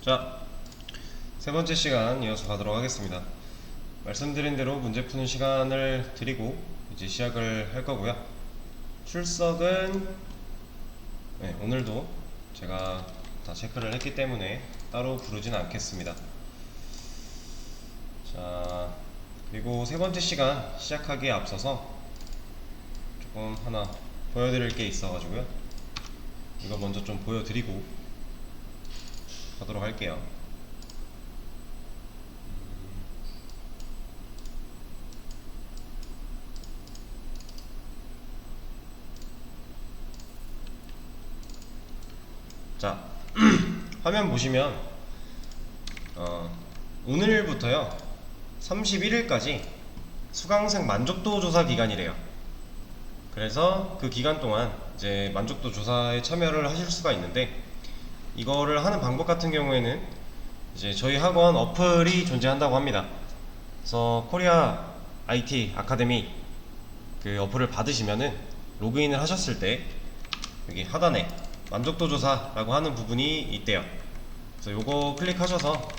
자, 세 번째 시간 이어서 가도록 하겠습니다. 말씀드린 대로 문제 푸는 시간을 드리고 이제 시작을 할 거고요. 출석은 오늘도 제가 다 체크를 했기 때문에 따로 부르진 않겠습니다. 자, 그리고 세 번째 시간 시작하기에 앞서서 조금 하나 보여드릴 게 있어가지고요. 이거 먼저 좀 보여드리고 가도록 할게요. 자, 화면 보시면 오늘부터요 31일까지 수강생 만족도 조사 기간이래요. 그래서 그 기간 동안 이제 만족도 조사에 참여를 하실 수가 있는데, 이거를 하는 방법 같은 경우에는 이제 저희 학원 어플이 존재한다고 합니다. 그래서 코리아 IT 아카데미 그 어플을 받으시면은 로그인을 하셨을 때 여기 하단에 만족도 조사라고 하는 부분이 있대요. 그래서 요거 클릭하셔서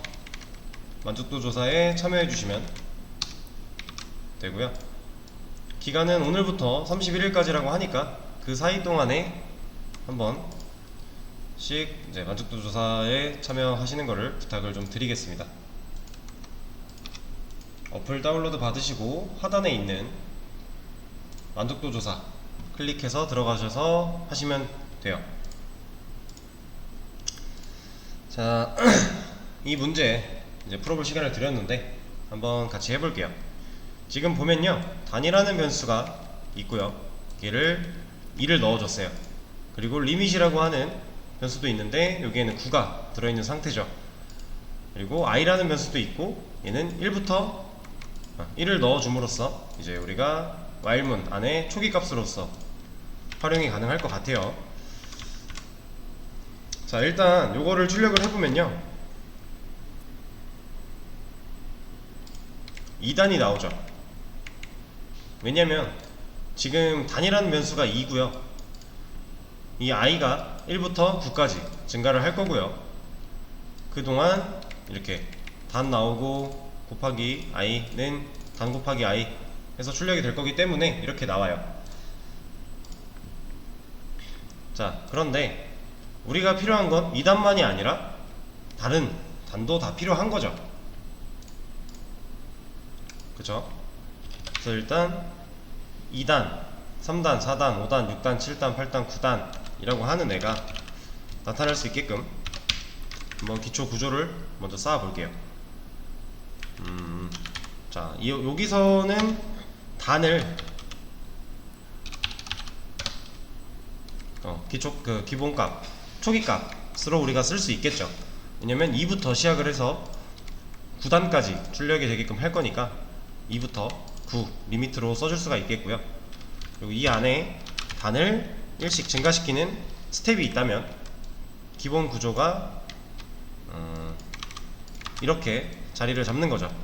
만족도 조사에 참여해 주시면 되고요. 기간은 오늘부터 31일까지라고 하니까 그 사이 동안에 한번 이제 만족도 조사에 참여하시는 것을 부탁을 좀 드리겠습니다. 어플 다운로드 받으시고 하단에 있는 만족도 조사 클릭해서 들어가셔서 하시면 돼요. 자, 이 문제 이제 풀어볼 시간을 드렸는데 한번 같이 해볼게요. 지금 보면요, 단이라는 변수가 있고요. 얘를 2를 넣어줬어요. 그리고 리밋이라고 하는 변수도 있는데 여기에는 9가 들어있는 상태죠. 그리고 i라는 변수도 있고 얘는 1부터 1을 넣어줌으로써 이제 우리가 while문 안에 초기 값으로서 활용이 가능할 것 같아요. 자, 일단 요거를 출력을 해보면요 2단이 나오죠. 왜냐면 지금 단이라는 변수가 2고요 이 i가 1부터 9까지 증가를 할 거고요. 그동안 이렇게 단 나오고 곱하기 i는 단 곱하기 i 해서 출력이 될 거기 때문에 이렇게 나와요. 자, 그런데 우리가 필요한 건 2단만이 아니라 다른 단도 다 필요한 거죠. 그쵸? 그래서 일단 2단, 3단, 4단, 5단, 6단, 7단, 8단, 9단 이라고 하는 애가 나타날 수 있게끔 한번 기초 구조를 먼저 쌓아 볼게요. 자, 여기서는 단을 기본값, 초기값으로 우리가 쓸 수 있겠죠. 왜냐면 2부터 시작을 해서 9단까지 출력이 되게끔 할 거니까 2부터 9 리미트로 써줄 수가 있겠고요. 그리고 이 안에 단을 1씩 증가시키는 스텝이 있다면 기본 구조가 이렇게 자리를 잡는 거죠.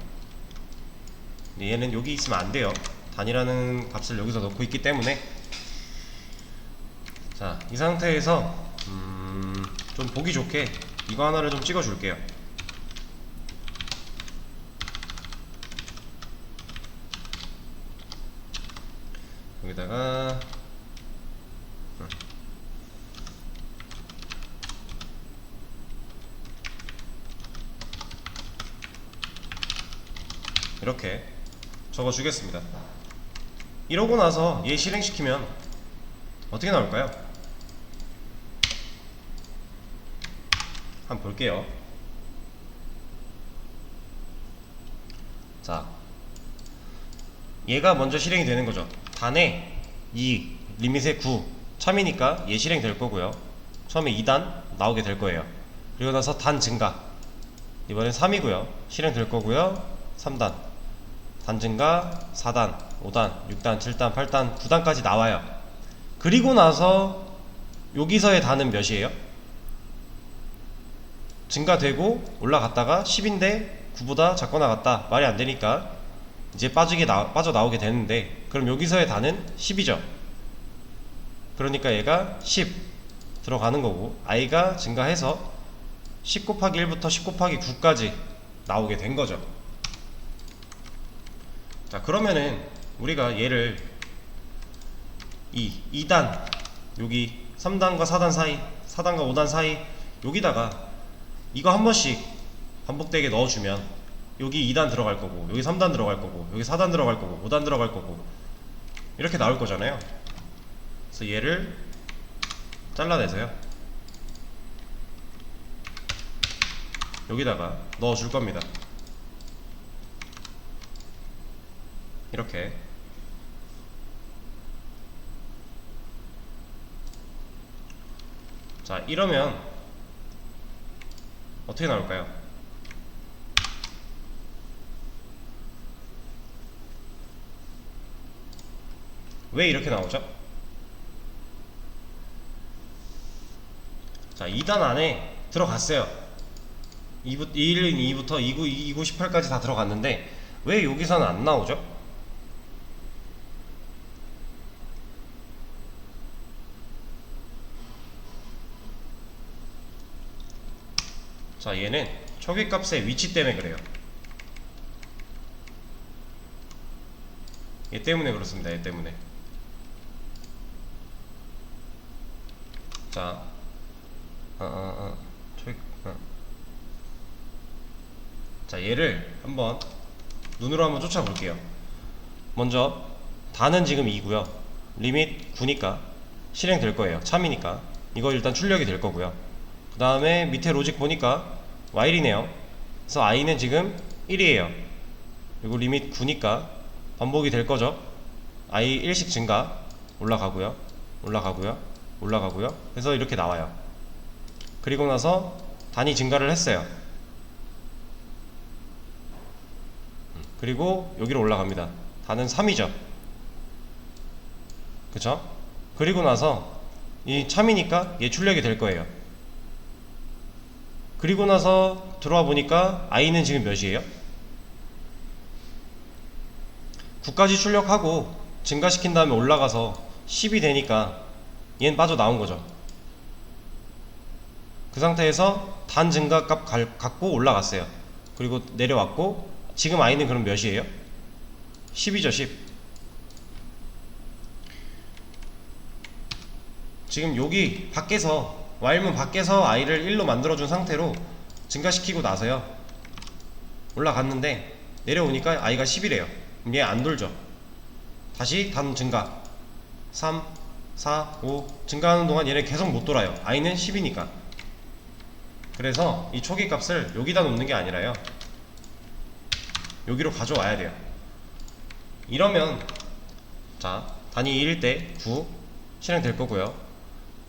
근데 얘는 여기 있으면 안 돼요. 단이라는 값을 여기서 넣고 있기 때문에. 자, 이 상태에서 좀 보기 좋게 이거 하나를 좀 찍어 줄게요. 여기다가 이렇게 적어 주겠습니다. 이러고 나서 얘 실행시키면 어떻게 나올까요? 한번 볼게요. 자, 얘가 먼저 실행이 되는 거죠. 단에 2, 리밋에 9 참이니까 얘 실행 될 거고요. 처음에 2단 나오게 될 거예요. 그리고 나서 단 증가, 이번엔 3이고요 실행 될 거고요. 3단 단 증가, 4단, 5단, 6단, 7단, 8단, 9단까지 나와요. 그리고 나서 여기서의 단은 몇이에요? 증가되고 올라갔다가 10인데 9보다 작거나 같다, 말이 안 되니까 이제 빠져나오게 되는데, 그럼 여기서의 단은 10이죠. 그러니까 얘가 10 들어가는 거고 i가 증가해서 10 곱하기 1부터 10 곱하기 9까지 나오게 된 거죠. 자, 그러면은 우리가 얘를 2단, 여기 3단과 4단 사이, 4단과 5단 사이, 여기다가 이거 한 번씩 반복되게 넣어주면 여기 2단 들어갈 거고, 여기 3단 들어갈 거고, 여기 4단 들어갈 거고, 5단 들어갈 거고, 이렇게 나올 거잖아요. 그래서 얘를 잘라내서요, 여기다가 넣어줄 겁니다. 이렇게. 자, 이러면 어떻게 나올까요? 왜 이렇게 나오죠? 자, 2단 안에 들어갔어요. 212부터 29, 29, 18까지 다 들어갔는데 왜 여기서는 안 나오죠? 자, 얘는 초기값의 위치 때문에 그래요. 얘 때문에 그렇습니다. 얘 때문에. 자, 자, 얘를 한번 눈으로 한번 쫓아볼게요. 먼저 단은 지금 2고요 리밋 9니까 실행될 거예요. 참이니까 이거 일단 출력이 될 거고요. 그 다음에 밑에 로직 보니까 while이네요. 그래서 i는 지금 1이에요 그리고 리밋 9니까 반복이 될 거죠. i 1씩 증가, 올라가고요, 올라가고요, 올라가고요 해서 이렇게 나와요. 그리고 나서 단이 증가를 했어요. 그리고 여기로 올라갑니다. 단은 3이죠. 그쵸? 그리고 나서 이 참이니까 얘 출력이 될 거예요. 그리고 나서 들어와 보니까 i는 지금 몇이에요? 9까지 출력하고 증가시킨 다음에 올라가서 10이 되니까 얘는 빠져나온 거죠. 그 상태에서 단 증가 값 갖고 올라갔어요. 그리고 내려왔고 지금 i는 그럼 몇이에요? 10이죠. 10. 지금 여기 밖에서 while문 밖에서 i를 1로 만들어준 상태로 증가시키고 나서요 올라갔는데 내려오니까 i가 10이래요 그럼 얘 안 돌죠. 다시 단 증가 3, 4, 5 증가하는 동안 얘는 계속 못 돌아요. i는 10이니까. 그래서 이 초기 값을 여기다 놓는 게 아니라요 여기로 가져와야 돼요. 이러면 자, 단위 1일 때 9 실행될 거고요.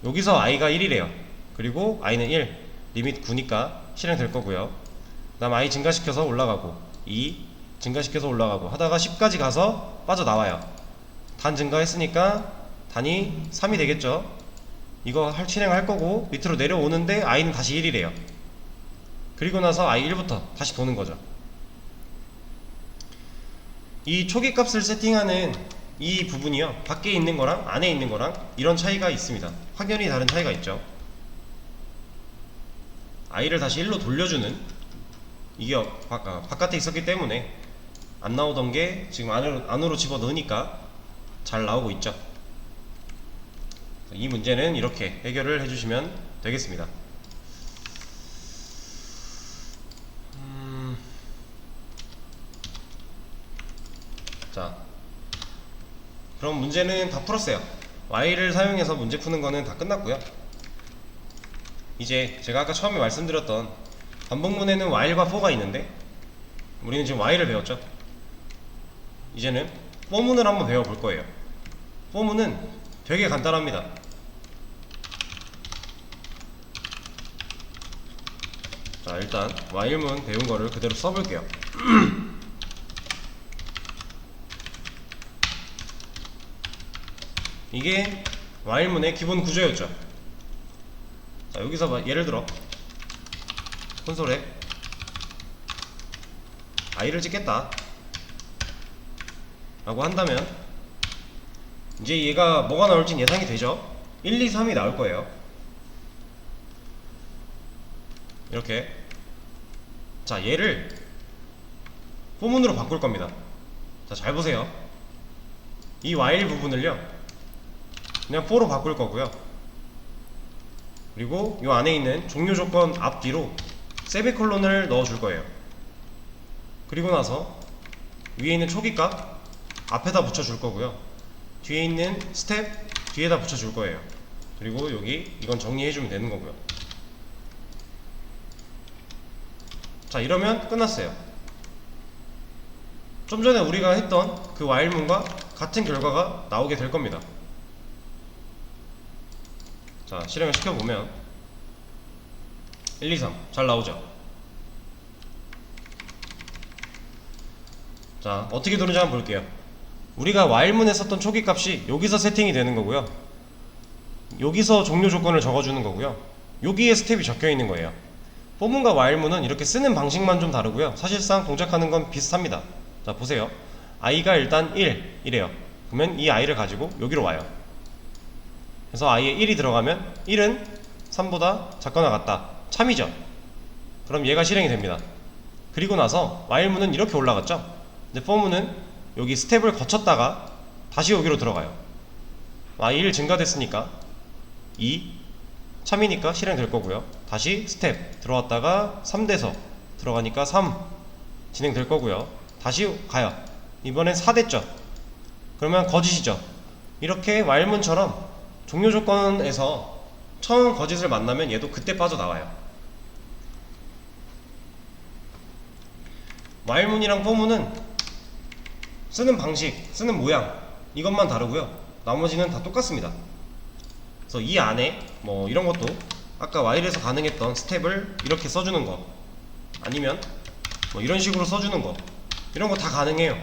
여기서 i가 1이래요 그리고 i는 1, 리밋 9니까 실행될 거고요. 그 다음 i 증가시켜서 올라가고 2 증가시켜서 올라가고 하다가 10까지 가서 빠져나와요. 단 증가했으니까 단이 3이 되겠죠. 이거 실행할 거고 밑으로 내려오는데 i는 다시 1이래요 그리고 나서 i 1부터 다시 도는 거죠. 이 초기 값을 세팅하는 이 부분이요 밖에 있는 거랑 안에 있는 거랑 이런 차이가 있습니다. 확연히 다른 차이가 있죠. i를 다시 1로 돌려주는 이게 바깥에 있었기 때문에 안 나오던 게 지금 안으로 집어 넣으니까 잘 나오고 있죠. 이 문제는 이렇게 해결을 해주시면 되겠습니다. 자, 그럼 문제는 다 풀었어요. while을 사용해서 문제 푸는 거는 다 끝났고요. 이제 제가 아까 처음에 말씀드렸던 반복문에는 while과 for가 있는데 우리는 지금 while을 배웠죠. 이제는 for문을 한번 배워볼 거예요. for문은 되게 간단합니다. 자, 일단 while문 배운 거를 그대로 써볼게요. 이게 while문의 기본 구조였죠. 자, 여기서 예를 들어 콘솔에 i를 찍겠다 라고 한다면 이제 얘가 뭐가 나올진 예상이 되죠. 1, 2, 3이 나올 거예요. 이렇게. 자, 얘를 포문으로 바꿀 겁니다. 자, 잘 보세요. 이 while 부분을요 그냥 for로 바꿀 거고요. 그리고 이 안에 있는 종료 조건 앞뒤로 세미콜론을 넣어 줄 거예요. 그리고 나서 위에 있는 초기값 앞에다 붙여 줄 거고요. 뒤에 있는 스텝 뒤에다 붙여 줄 거예요. 그리고 여기 이건 정리해 주면 되는 거고요. 자, 이러면 끝났어요. 좀 전에 우리가 했던 그 while문과 같은 결과가 나오게 될 겁니다. 자, 실행을 시켜보면 1, 2, 3 잘 나오죠. 자, 어떻게 도는지 한번 볼게요. 우리가 while문에 썼던 초기값이 여기서 세팅이 되는 거고요. 여기서 종료 조건을 적어주는 거고요. 여기에 스텝이 적혀 있는 거예요. for문과 while문은 이렇게 쓰는 방식만 좀 다르고요. 사실상 동작하는 건 비슷합니다. 자, 보세요. i가 일단 1 이래요. 그러면 이 i를 가지고 여기로 와요. 그래서 i에 1이 들어가면 1은 3보다 작거나 같다. 참이죠. 그럼 얘가 실행이 됩니다. 그리고 나서 while문은 이렇게 올라갔죠. 근데 for문은 여기 스텝을 거쳤다가 다시 여기로 들어가요. i1 증가됐으니까 2 참이니까 실행될 거고요. 다시 스텝 들어왔다가 3돼서 들어가니까 3 진행될 거고요. 다시 가요. 이번엔 4 됐죠. 그러면 거짓이죠. 이렇게 while문처럼 종료 조건에서 처음 거짓을 만나면 얘도 그때 빠져나와요. while문이랑 for문은 쓰는 방식, 쓰는 모양 이것만 다르고요. 나머지는 다 똑같습니다. 그래서 이 안에 뭐 이런 것도 아까 while에서 가능했던 스텝을 이렇게 써주는 거 아니면 뭐 이런 식으로 써주는 거 이런 거 다 가능해요.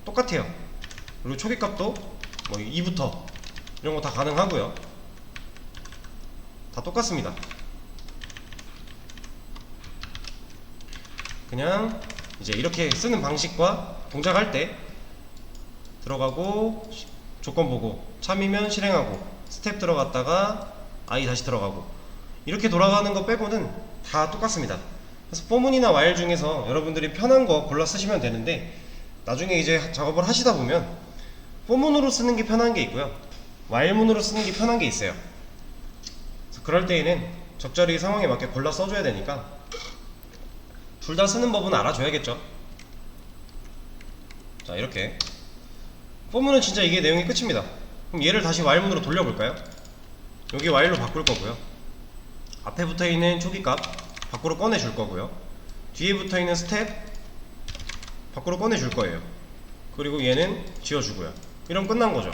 똑같아요. 그리고 초기값도 뭐 2부터 이런 거 다 가능하고요. 다 똑같습니다. 그냥 이제 이렇게 쓰는 방식과 동작할 때 들어가고 조건 보고 참이면 실행하고 스텝 들어갔다가 i 다시 들어가고 이렇게 돌아가는 거 빼고는 다 똑같습니다. 그래서 for문이나 while 중에서 여러분들이 편한 거 골라 쓰시면 되는데 나중에 이제 작업을 하시다 보면 for문으로 쓰는 게 편한 게 있고요. while문으로 쓰는 게 편한 게 있어요. 그래서 그럴 때에는 적절히 상황에 맞게 골라 써줘야 되니까 둘 다 쓰는 법은 알아줘야겠죠. 자, 이렇게 for문은 진짜 이게 내용이 끝입니다. 그럼 얘를 다시 while문으로 돌려볼까요? 여기 while로 바꿀 거고요. 앞에 붙어있는 초기값 밖으로 꺼내줄 거고요. 뒤에 붙어있는 스텝 밖으로 꺼내줄 거예요. 그리고 얘는 지워주고요. 이러면 끝난 거죠.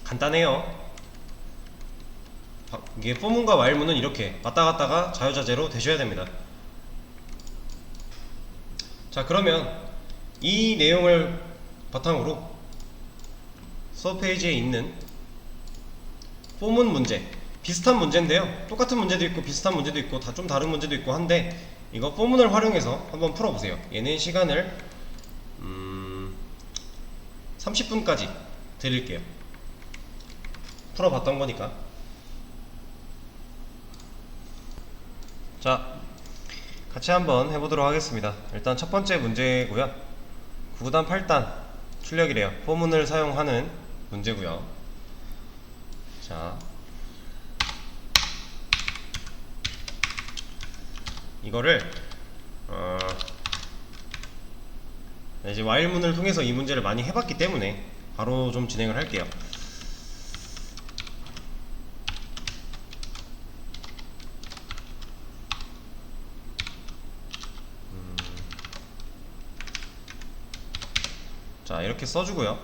간단해요. 이게 for문과 while문은 이렇게 왔다 갔다가 자유자재로 되셔야 됩니다. 자, 그러면 이 내용을 바탕으로 수업 페이지에 있는 for문 문제 비슷한 문제인데요. 똑같은 문제도 있고 비슷한 문제도 있고 다 좀 다른 문제도 있고 한데 이거 for문을 활용해서 한번 풀어보세요. 얘는 시간을 30분까지 드릴게요. 풀어봤던 거니까. 자, 같이 한번 해보도록 하겠습니다. 일단 첫 번째 문제고요. 9단 8단 출력이래요. for문을 사용하는 문제고요. 자, 이거를 이제 while문을 통해서 이 문제를 많이 해봤기 때문에 바로 좀 진행을 할게요. 자, 이렇게 써주고요.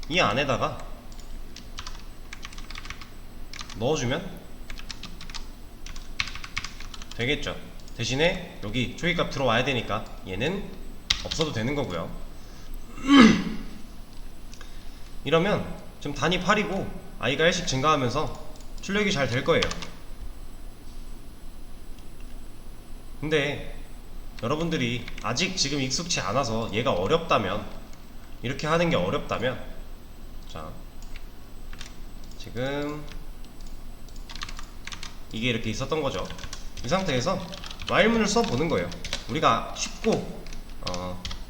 이 안에다가 넣어주면 되겠죠. 대신에 여기 초기값 들어와야 되니까 얘는 없어도 되는 거고요. 이러면 지금 단위 8이고 i가 1씩 증가하면서 출력이 잘 될 거예요. 근데 여러분들이 아직 지금 익숙치 않아서 얘가 어렵다면 이렇게 하는 게 어렵다면 자, 지금 이게 이렇게 있었던 거죠. 이 상태에서 while문을 써보는 거예요. 우리가 쉽고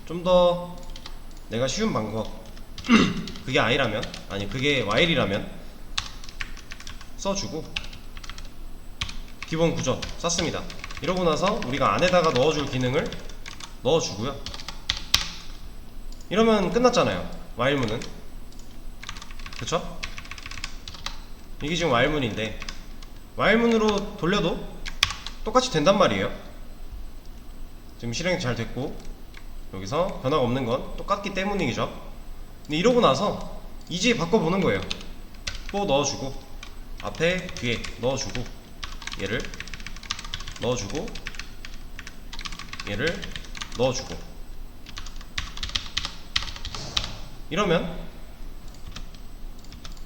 좀 더 내가 쉬운 방법 그게 i라면, 아니 그게 while이라면 써주고 기본 구조 썼습니다. 이러고 나서 우리가 안에다가 넣어줄 기능을 넣어주고요. 이러면 끝났잖아요. while문은. 그쵸? 이게 지금 while문인데 while문으로 돌려도 똑같이 된단 말이에요. 지금 실행이 잘 됐고 여기서 변화가 없는 건 똑같기 때문이죠. 근데 이러고 나서 이제 바꿔보는 거예요. 또 넣어주고 앞에 뒤에 넣어주고 얘를 넣어주고 얘를 넣어주고 이러면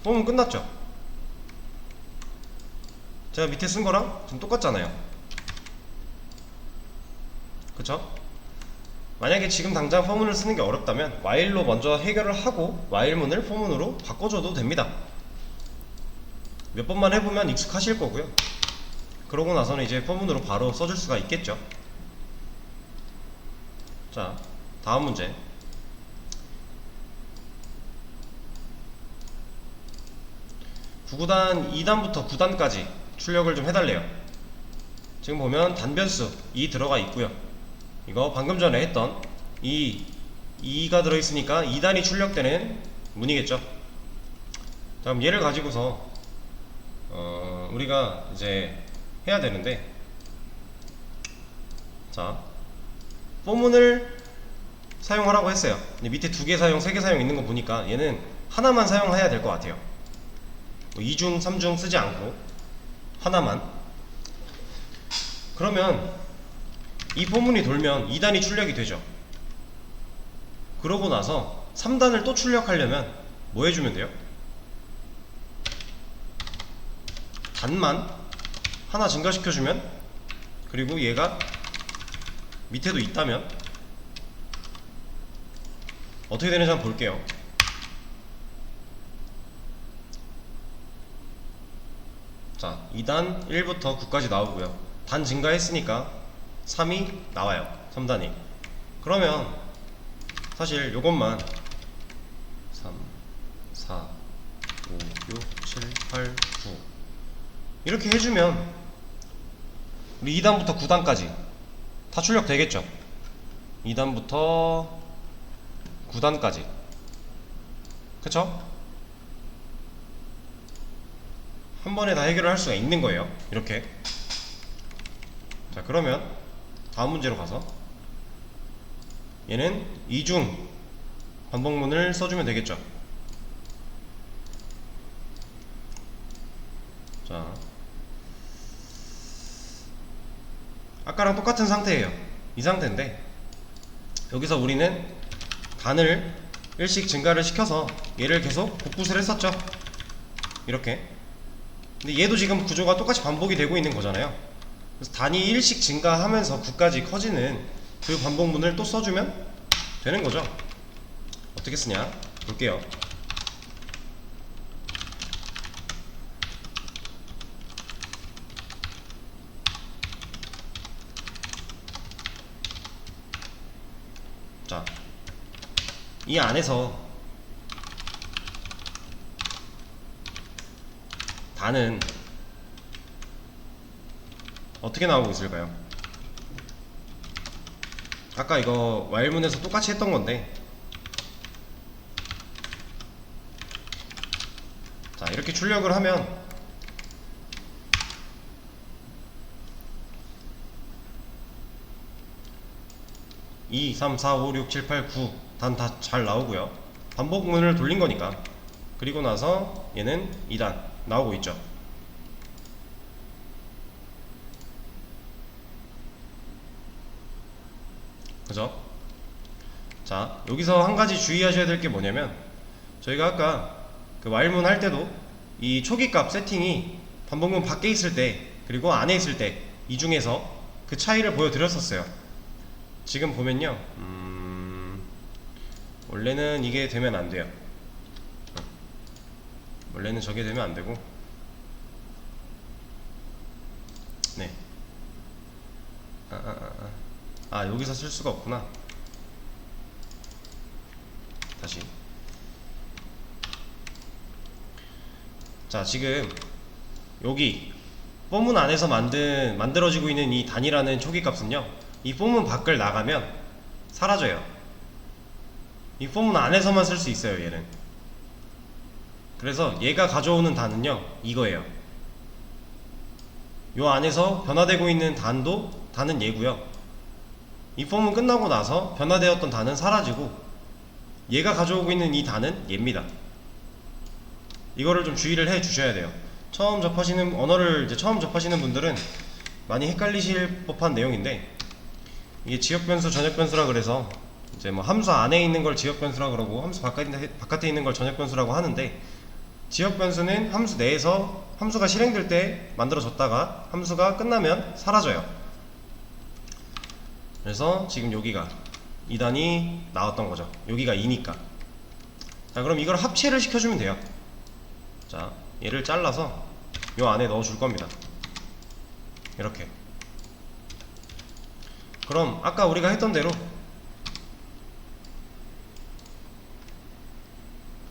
폼은 끝났죠. 제가 밑에 쓴 거랑 지금 똑같잖아요. 그쵸? 만약에 지금 당장 포문을 쓰는 게 어렵다면 while로 먼저 해결을 하고 while문을 포문으로 바꿔줘도 됩니다. 몇 번만 해보면 익숙하실 거고요. 그러고 나서는 이제 포문으로 바로 써줄 수가 있겠죠. 자, 다음 문제. 구구단 2단부터 9단까지 출력을 좀 해달래요. 지금 보면 단변수 2 들어가 있고요. 이거 방금 전에 했던 2가 들어있으니까 2단이 출력되는 문이겠죠. 자, 그럼 얘를 가지고서 우리가 이제 해야 되는데, 자, 포문을 사용하라고 했어요. 근데 밑에 2개 사용, 3개 사용 있는 거 보니까 얘는 하나만 사용해야 될 것 같아요. 2중, 3중 쓰지 않고 하나만. 그러면 이 포문이 돌면 2단이 출력이 되죠. 그러고 나서 3단을 또 출력하려면 뭐 해주면 돼요? 단만 하나 증가시켜주면, 그리고 얘가 밑에도 있다면 어떻게 되는지 한번 볼게요. 자, 2단 1부터 9까지 나오고요. 단 증가했으니까 3이 나와요. 3단이. 그러면 사실 요것만 3, 4, 5, 6, 7, 8, 9 이렇게 해주면 우리 2단부터 9단까지 다 출력 되겠죠. 2단부터 9단까지. 그쵸? 한 번에 다 해결을 할 수가 있는 거예요. 이렇게. 자, 그러면 다음 문제로 가서 얘는 이중 반복문을 써주면 되겠죠. 자, 아까랑 똑같은 상태예요. 이 상태인데 여기서 우리는 단을 1씩 증가를 시켜서 얘를 계속 복붙을 했었죠. 이렇게. 근데 얘도 지금 구조가 똑같이 반복이 되고 있는 거잖아요. 그래서 단이 1씩 증가하면서 9까지 커지는 그 반복문을 또 써주면 되는 거죠. 어떻게 쓰냐 볼게요. 자, 이 안에서 단은 어떻게 나오고 있을까요? 아까 이거 while문에서 똑같이 했던 건데, 자, 이렇게 출력을 하면 (2, 3, 4, 5, 6, 7, 8, 9) 단 다 잘 나오고요. 반복문을 돌린 거니까. 그리고 나서 얘는 2단 나오고 있죠. 그죠? 자, 여기서 한 가지 주의하셔야 될 게 뭐냐면, 저희가 아까 그 while문 할 때도 이 초기값 세팅이 반복문 밖에 있을 때 그리고 안에 있을 때 이 중에서 그 차이를 보여드렸었어요. 지금 보면요, 원래는 이게 되면 안 돼요. 원래는 저게 되면 안 되고, 네. 여기서 쓸 수가 없구나. 다시. 자, 지금 여기 폼문 안에서 만들어지고 있는 이 단이라는 초기값은요, 이 폼문 밖을 나가면 사라져요. 이 폼문 안에서만 쓸 수 있어요, 얘는. 그래서 얘가 가져오는 단은요, 이거예요. 요 안에서 변화되고 있는 단은 얘고요. 이 폼은 끝나고 나서 변화되었던 단은 사라지고, 얘가 가져오고 있는 이 단은 얘입니다. 이거를 좀 주의를 해 주셔야 돼요. 언어를 이제 처음 접하시는 분들은 많이 헷갈리실 법한 내용인데, 이게 지역변수, 전역변수라 그래서 이제 뭐 함수 안에 있는 걸 지역변수라 그러고 함수 바깥에 있는 걸 전역변수라고 하는데, 지역변수는 함수 내에서 함수가 실행될 때 만들어졌다가 함수가 끝나면 사라져요. 그래서 지금 여기가 2단이 나왔던 거죠. 여기가 2니까. 자, 그럼 이걸 합체를 시켜주면 돼요. 자, 얘를 잘라서 요 안에 넣어 줄 겁니다. 이렇게. 그럼 아까 우리가 했던 대로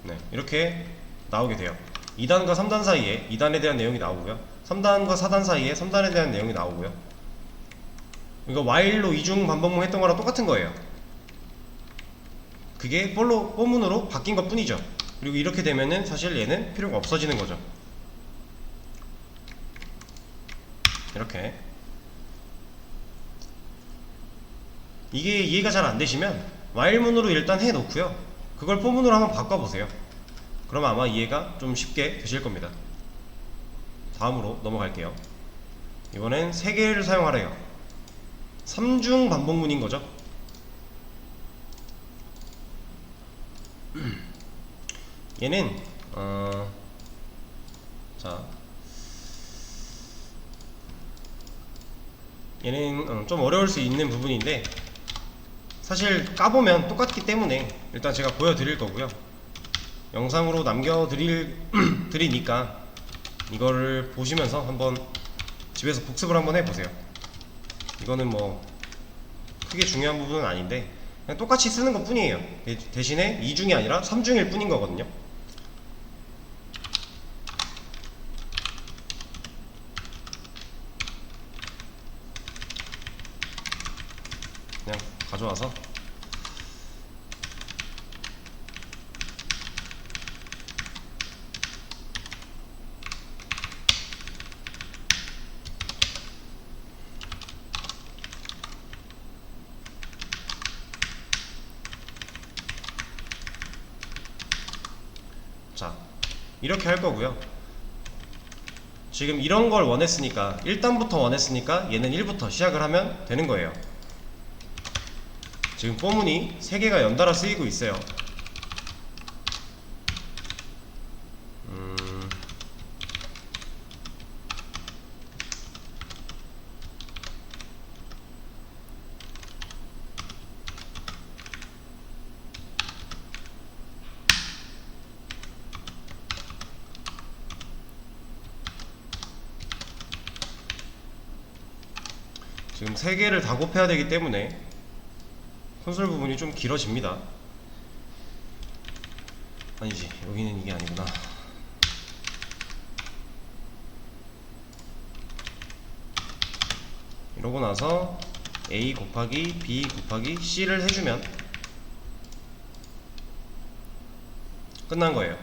네, 이렇게 나오게 돼요. 2단과 3단 사이에 2단에 대한 내용이 나오고요, 3단과 4단 사이에 3단에 대한 내용이 나오고요. 이거 while로 이중 반복문 했던 거랑 똑같은 거예요. 그게 for문으로 바뀐 것 뿐이죠. 그리고 이렇게 되면은 사실 얘는 필요가 없어지는 거죠. 이렇게. 이게 이해가 잘 안 되시면 while문으로 일단 해 놓고요, 그걸 for문으로 한번 바꿔보세요. 그럼 아마 이해가 좀 쉽게 되실 겁니다. 다음으로 넘어갈게요. 이번엔 3개를 사용하래요. 3중 반복문인 거죠. 얘는 얘는 좀 어려울 수 있는 부분인데, 사실 까보면 똑같기 때문에 일단 제가 보여드릴 거고요, 영상으로 드리니까 이거를 보시면서 한번 집에서 복습을 한번 해보세요. 이거는 뭐 크게 중요한 부분은 아닌데 그냥 똑같이 쓰는 것 뿐이에요. 대신에 2중이 아니라 3중일 뿐인 거거든요. 그냥 가져와서 자, 이렇게 할 거고요. 지금 이런 걸 원했으니까 1단부터 원했으니까 얘는 1부터 시작을 하면 되는 거예요. 지금 포문이 3개가 연달아 쓰이고 있어요. 지금 3개를 다 곱해야 되기 때문에 콘솔 부분이 좀 길어집니다. 아니지, 여기는 이게 아니구나. 이러고 나서 A 곱하기 B 곱하기 C를 해주면 끝난 거예요.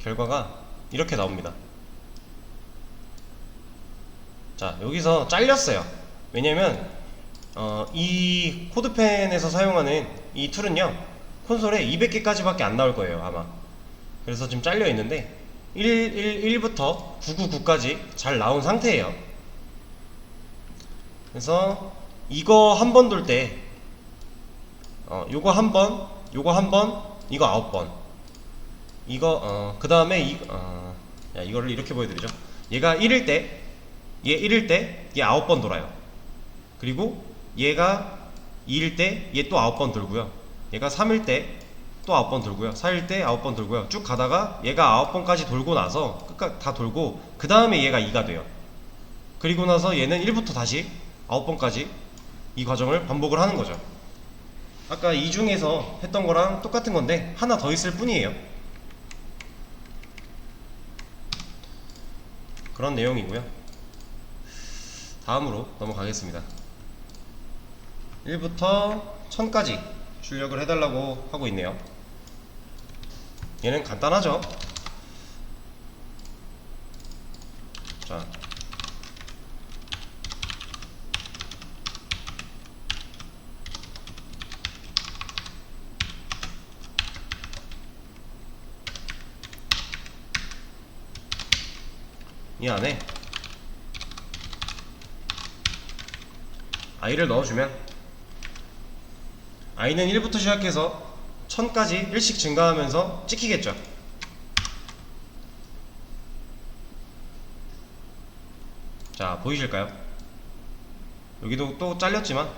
결과가 이렇게 나옵니다. 자, 여기서 잘렸어요. 왜냐면 이 코드펜에서 사용하는 이 툴은요, 콘솔에 200개까지 밖에 안 나올 거예요, 아마. 그래서 지금 잘려 있는데 1부터 999까지 잘 나온 상태예요. 그래서 이거 한 번 돌 때 요거 한 번, 요거 한 번, 이거 9번, 이거 그 다음에 이거를 이렇게 보여드리죠. 얘가 1일 때, 얘 1일 때 얘 9번 돌아요. 그리고 얘가 2일 때 얘 또 9번 돌고요. 얘가 3일 때 또 9번 돌고요. 4일 때 9번 돌고요. 쭉 가다가 얘가 9번까지 돌고 나서 끝까지 다 돌고 그 다음에 얘가 2가 돼요. 그리고 나서 얘는 1부터 다시 9번까지 이 과정을 반복을 하는 거죠. 아까 이 중에서 했던 거랑 똑같은 건데 하나 더 있을 뿐이에요. 그런 내용이고요. 다음으로 넘어가겠습니다. 1부터 1000까지 출력을 해달라고 하고 있네요. 얘는 간단하죠. 자, 이 안에 i를 넣어주면 i는 1부터 시작해서 1000까지 1씩 증가하면서 찍히겠죠. 자, 보이실까요? 여기도 또 잘렸지만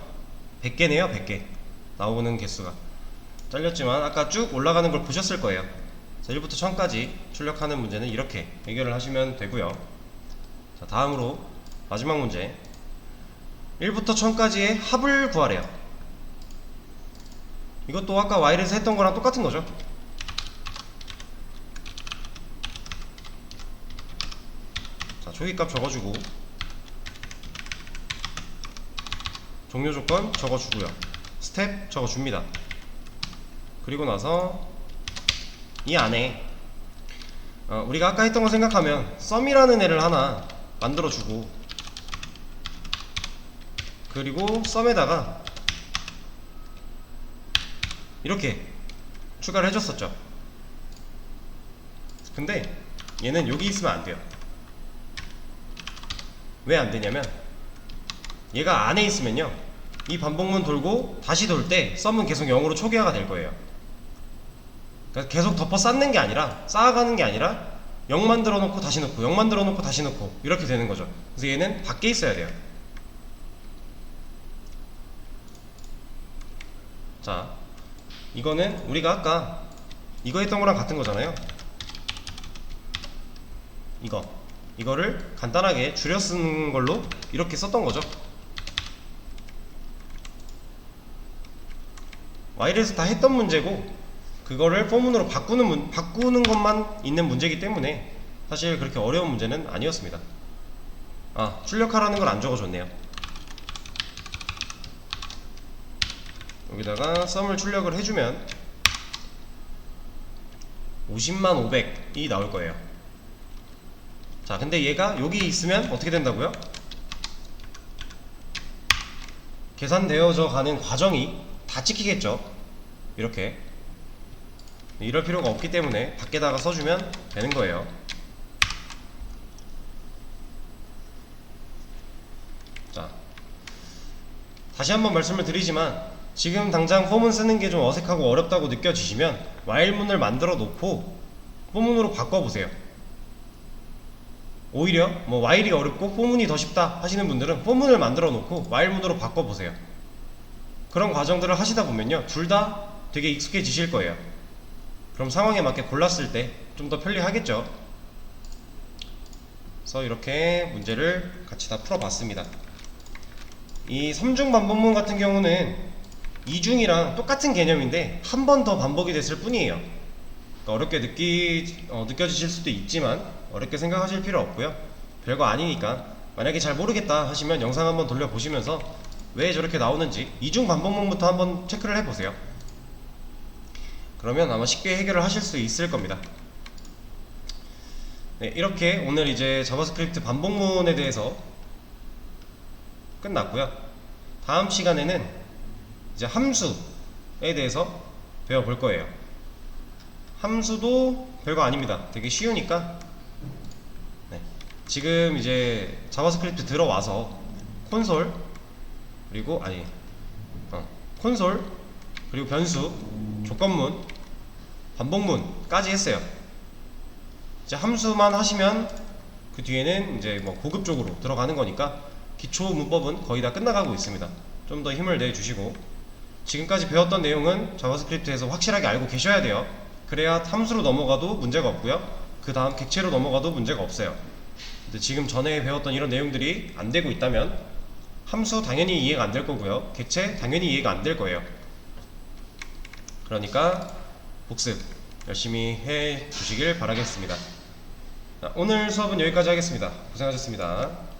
100개네요. 100개 나오는 개수가 잘렸지만 아까 쭉 올라가는 걸 보셨을 거예요. 자, 1부터 1000까지 출력하는 문제는 이렇게 해결을 하시면 되고요. 자, 다음으로 마지막 문제 1부터 1000까지의 합을 구하래요. 이것도 아까 와일에서 했던 거랑 똑같은 거죠. 자, 초기값 적어주고 종료 조건 적어주고요. 스텝 적어줍니다. 그리고 나서 이 안에 우리가 아까 했던 거 생각하면 썸이라는 애를 하나 만들어주고 그리고 썸에다가 이렇게 추가를 해줬었죠. 근데 얘는 여기 있으면 안 돼요. 왜 안 되냐면 얘가 안에 있으면요 이 반복문 돌고 다시 돌 때 썸은 계속 0으로 초기화가 될 거예요. 그러니까 계속 덮어 쌓는 게 아니라 쌓아가는 게 아니라 0 만들어 놓고 다시 넣고 0 만들어 놓고 다시 넣고 이렇게 되는 거죠. 그래서 얘는 밖에 있어야 돼요. 자, 이거는 우리가 아까 이거 했던 거랑 같은 거잖아요. 이거를 간단하게 줄여 쓰는 걸로 이렇게 썼던 거죠. 와일에서 다 했던 문제고 그거를 포문으로 바꾸는 것만 있는 문제이기 때문에 사실 그렇게 어려운 문제는 아니었습니다. 아, 출력하라는 걸 안 적어줬네요. 여기다가 썸을 출력을 해주면 50만 500이 나올 거예요. 자, 근데 얘가 여기 있으면 어떻게 된다고요? 계산되어져 가는 과정이 다 찍히겠죠. 이렇게 이럴 필요가 없기 때문에 밖에다가 써주면 되는 거예요. 자, 다시 한번 말씀을 드리지만 지금 당장 포문 쓰는 게 좀 어색하고 어렵다고 느껴지시면 와일문을 만들어 놓고 포문으로 바꿔보세요. 오히려 뭐 와일이 어렵고 포문이 더 쉽다 하시는 분들은 포문을 만들어 놓고 와일문으로 바꿔보세요. 그런 과정들을 하시다 보면요 둘 다 되게 익숙해지실 거예요. 그럼 상황에 맞게 골랐을 때 좀 더 편리하겠죠. 그래서 이렇게 문제를 같이 다 풀어봤습니다. 이 3중 반복문 같은 경우는 2중이랑 똑같은 개념인데 한 번 더 반복이 됐을 뿐이에요. 그러니까 어렵게 느껴지실 수도 있지만 어렵게 생각하실 필요 없고요. 별거 아니니까 만약에 잘 모르겠다 하시면 영상 한번 돌려보시면서 왜 저렇게 나오는지 2중 반복문부터 한번 체크를 해보세요. 그러면 아마 쉽게 해결을 하실 수 있을 겁니다. 네, 이렇게 오늘 이제 자바스크립트 반복문에 대해서 끝났고요. 다음 시간에는 이제 함수에 대해서 배워볼 거예요. 함수도 별거 아닙니다. 되게 쉬우니까 네, 지금 이제 자바스크립트 들어와서 콘솔 그리고 콘솔 그리고 변수, 조건문, 반복문까지 했어요. 이제 함수만 하시면 그 뒤에는 이제 뭐 고급적으로 들어가는 거니까 기초 문법은 거의 다 끝나가고 있습니다. 좀 더 힘을 내주시고 지금까지 배웠던 내용은 자바스크립트에서 확실하게 알고 계셔야 돼요. 그래야 함수로 넘어가도 문제가 없고요. 그 다음 객체로 넘어가도 문제가 없어요. 근데 지금 전에 배웠던 이런 내용들이 안 되고 있다면 함수 당연히 이해가 안 될 거고요. 객체 당연히 이해가 안 될 거예요. 그러니까 복습 열심히 해 주시길 바라겠습니다. 오늘 수업은 여기까지 하겠습니다. 고생하셨습니다.